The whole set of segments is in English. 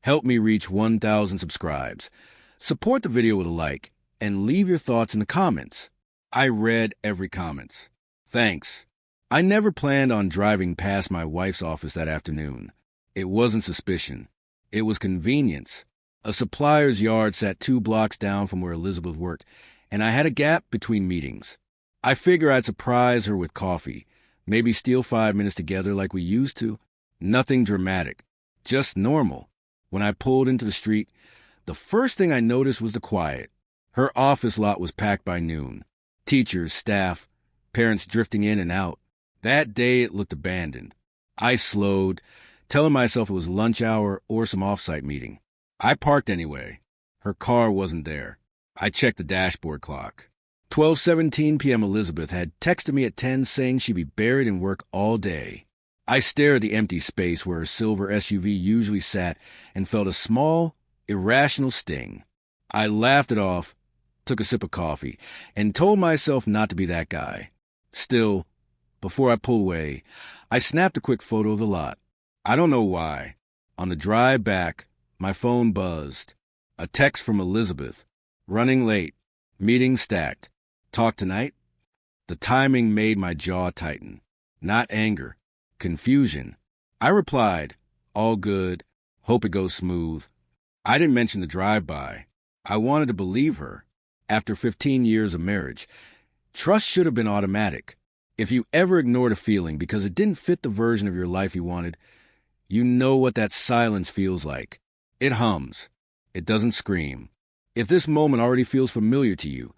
Help me reach 1,000 subscribes. Support the video with a like and leave your thoughts in the comments. I read every comments. Thanks. I never planned on driving past my wife's office that afternoon. It wasn't suspicion. It was convenience. A supplier's yard sat 2 blocks down from where Elizabeth worked, and I had a gap between meetings. I figure I'd surprise her with coffee, maybe steal 5 minutes together like we used to. Nothing dramatic, just normal. When I pulled into the street, the first thing I noticed was the quiet. Her office lot was packed by noon. Teachers, staff, parents drifting in and out. That day it looked abandoned. I slowed, telling myself it was lunch hour or some off-site meeting. I parked anyway. Her car wasn't there. I checked the dashboard clock. 12:17 p.m. Elizabeth had texted me at 10 saying she'd be buried in work all day. I stared at the empty space where her silver SUV usually sat and felt a small, irrational sting. I laughed it off, took a sip of coffee, and told myself not to be that guy. Still, before I pulled away, I snapped a quick photo of the lot. I don't know why. On the drive back, my phone buzzed. A text from Elizabeth. Running late. Meeting stacked. Talk tonight? The timing made my jaw tighten. Not anger. Confusion. I replied, all good. Hope it goes smooth. I didn't mention the drive-by. I wanted to believe her. After 15 years of marriage, trust should have been automatic. If you ever ignored a feeling because it didn't fit the version of your life you wanted, you know what that silence feels like. It hums. It doesn't scream. If this moment already feels familiar to you,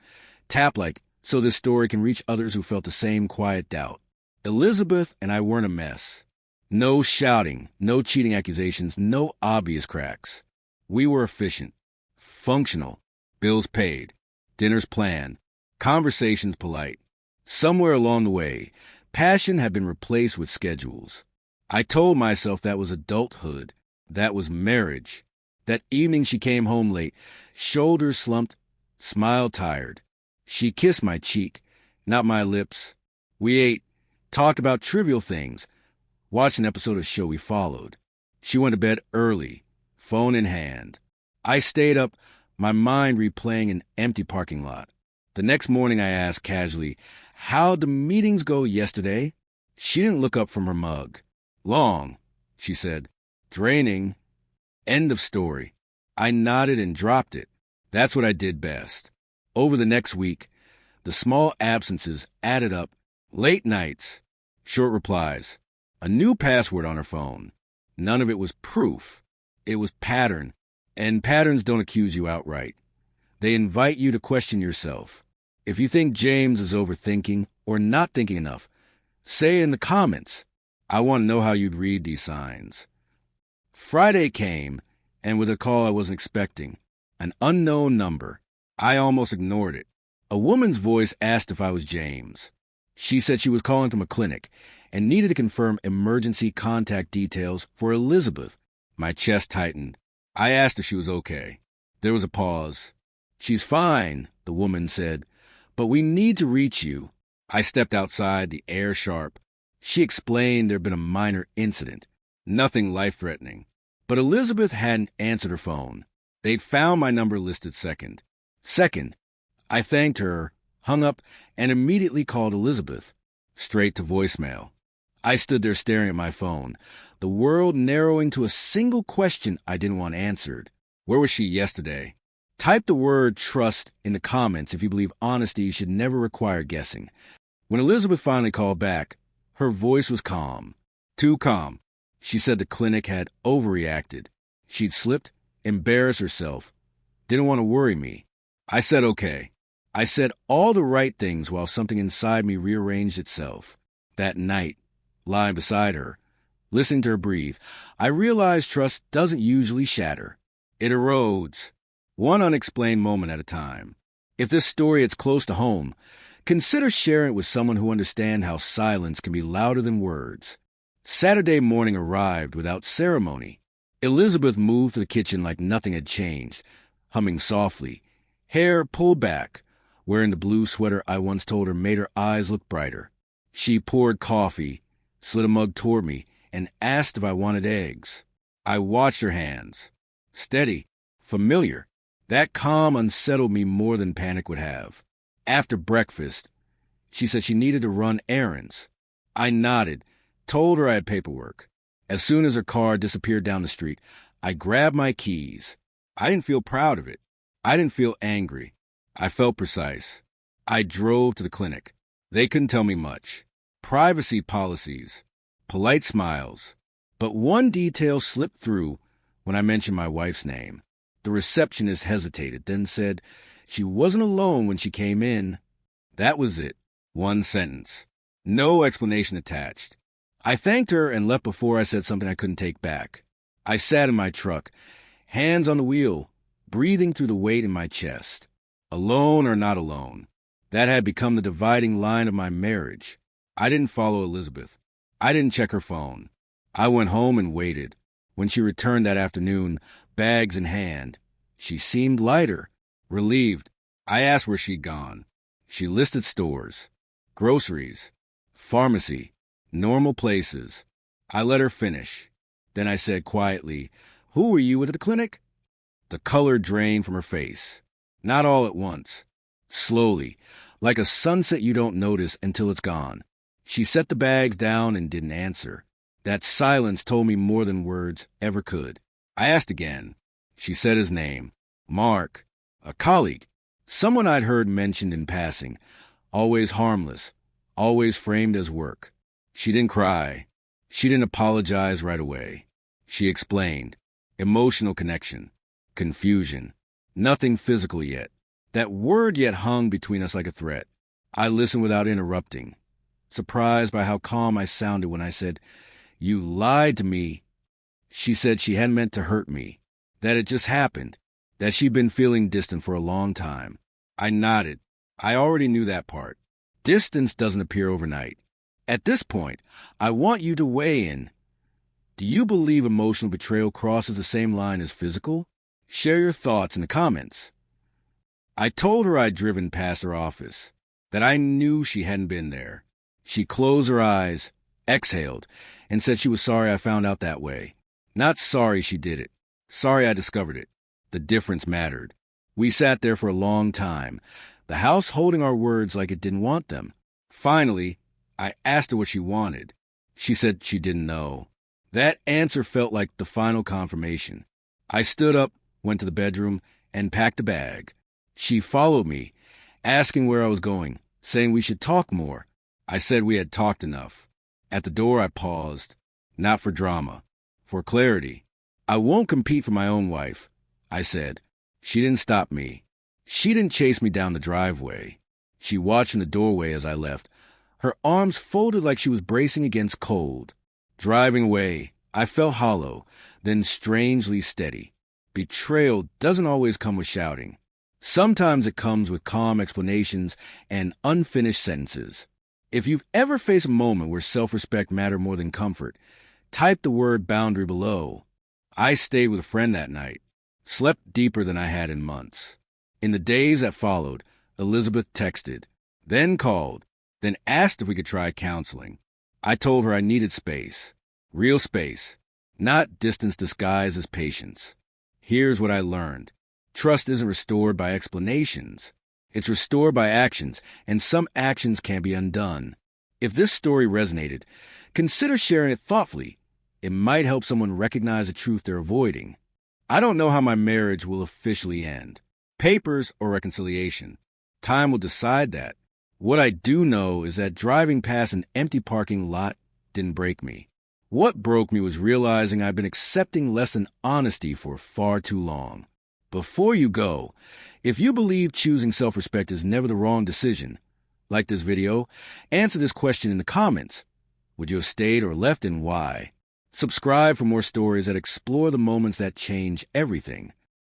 tap like so this story can reach others who felt the same quiet doubt. Elizabeth and I weren't a mess. No shouting, no cheating accusations, no obvious cracks. We were efficient, functional, bills paid, dinners planned, conversations polite. Somewhere along the way, passion had been replaced with schedules. I told myself that was adulthood. That was marriage. That evening she came home late, shoulders slumped, smile tired. She kissed my cheek, not my lips. We ate, talked about trivial things, watched an episode of a show we followed. She went to bed early, phone in hand. I stayed up, my mind replaying an empty parking lot. The next morning I asked casually, how'd the meetings go yesterday? She didn't look up from her mug. Long, she said. Draining. End of story. I nodded and dropped it. That's what I did best. Over the next week, the small absences added up. Late nights, short replies, a new password on her phone. None of it was proof. It was pattern, and patterns don't accuse you outright. They invite you to question yourself. If you think James is overthinking or not thinking enough, say in the comments. I want to know how you'd read these signs. Friday came, and with a call I wasn't expecting. An unknown number. I almost ignored it. A woman's voice asked if I was James. She said she was calling from a clinic and needed to confirm emergency contact details for Elizabeth. My chest tightened. I asked if she was okay. There was a pause. She's fine, the woman said, but we need to reach you. I stepped outside, the air sharp. She explained there'd been a minor incident. Nothing life-threatening. But Elizabeth hadn't answered her phone. They'd found my number listed second. I thanked her, hung up, and immediately called Elizabeth. Straight to voicemail. I stood there staring at my phone, the world narrowing to a single question I didn't want answered. Where was she yesterday? Type the word trust in the comments if you believe honesty should never require guessing. When Elizabeth finally called back, her voice was calm. Too calm. She said the clinic had overreacted. She'd slipped, embarrassed herself. Didn't want to worry me. I said okay. I said all the right things while something inside me rearranged itself. That night, lying beside her, listening to her breathe, I realized trust doesn't usually shatter. It erodes, one unexplained moment at a time. If this story hits close to home, consider sharing it with someone who understands how silence can be louder than words. Saturday morning arrived without ceremony. Elizabeth moved to the kitchen like nothing had changed, humming softly, hair pulled back, wearing the blue sweater I once told her made her eyes look brighter. She poured coffee, slid a mug toward me, and asked if I wanted eggs. I watched her hands. Steady. Familiar. That calm unsettled me more than panic would have. After breakfast, she said she needed to run errands. I nodded, told her I had paperwork. As soon as her car disappeared down the street, I grabbed my keys. I didn't feel proud of it. I didn't feel angry. I felt precise. I drove to the clinic. They couldn't tell me much. Privacy policies. Polite smiles. But one detail slipped through when I mentioned my wife's name. The receptionist hesitated, then said she wasn't alone when she came in. That was it. One sentence. No explanation attached. I thanked her and left before I said something I couldn't take back. I sat in my truck, hands on the wheel, breathing through the weight in my chest. Alone or not alone. That had become the dividing line of my marriage. I didn't follow Elizabeth. I didn't check her phone. I went home and waited. When she returned that afternoon, bags in hand, she seemed lighter, relieved. I asked where she'd gone. She listed stores, groceries, pharmacy, normal places. I let her finish. Then I said quietly, "Who were you at the clinic?" The color drained from her face. Not all at once. Slowly, like a sunset you don't notice until it's gone. She set the bags down and didn't answer. That silence told me more than words ever could. I asked again. She said his name. Mark. A colleague. Someone I'd heard mentioned in passing. Always harmless. Always framed as work. She didn't cry. She didn't apologize right away. She explained. Emotional connection. Confusion. Nothing physical yet. That word yet hung between us like a threat. I listened without interrupting, surprised by how calm I sounded when I said, "You lied to me." She said she hadn't meant to hurt me, that it just happened, that she'd been feeling distant for a long time. I nodded. I already knew that part. Distance doesn't appear overnight. At this point, I want you to weigh in. Do you believe emotional betrayal crosses the same line as physical? Share your thoughts in the comments. I told her I'd driven past her office, that I knew she hadn't been there. She closed her eyes, exhaled, and said she was sorry I found out that way. Not sorry she did it. Sorry I discovered it. The difference mattered. We sat there for a long time, the house holding our words like it didn't want them. Finally, I asked her what she wanted. She said she didn't know. That answer felt like the final confirmation. I stood up, went to the bedroom, and packed a bag. She followed me, asking where I was going, saying we should talk more. I said we had talked enough. At the door, I paused. Not for drama. For clarity. I won't compete for my own wife, I said. She didn't stop me. She didn't chase me down the driveway. She watched in the doorway as I left, her arms folded like she was bracing against cold. Driving away, I felt hollow, then strangely steady. Betrayal doesn't always come with shouting. Sometimes it comes with calm explanations and unfinished sentences. If you've ever faced a moment where self-respect mattered more than comfort, type the word boundary below. I stayed with a friend that night, slept deeper than I had in months. In the days that followed, Elizabeth texted, then called, then asked if we could try counseling. I told her I needed space, real space, not distance disguised as patience. Here's what I learned. Trust isn't restored by explanations. It's restored by actions, and some actions can be undone. If this story resonated, consider sharing it thoughtfully. It might help someone recognize a truth they're avoiding. I don't know how my marriage will officially end. Papers or reconciliation. Time will decide that. What I do know is that driving past an empty parking lot didn't break me. What broke me was realizing I've been accepting less than honesty for far too long. Before you go, if you believe choosing self-respect is never the wrong decision, like this video, answer this question in the comments. Would you have stayed or left, and why? Subscribe for more stories that explore the moments that change everything.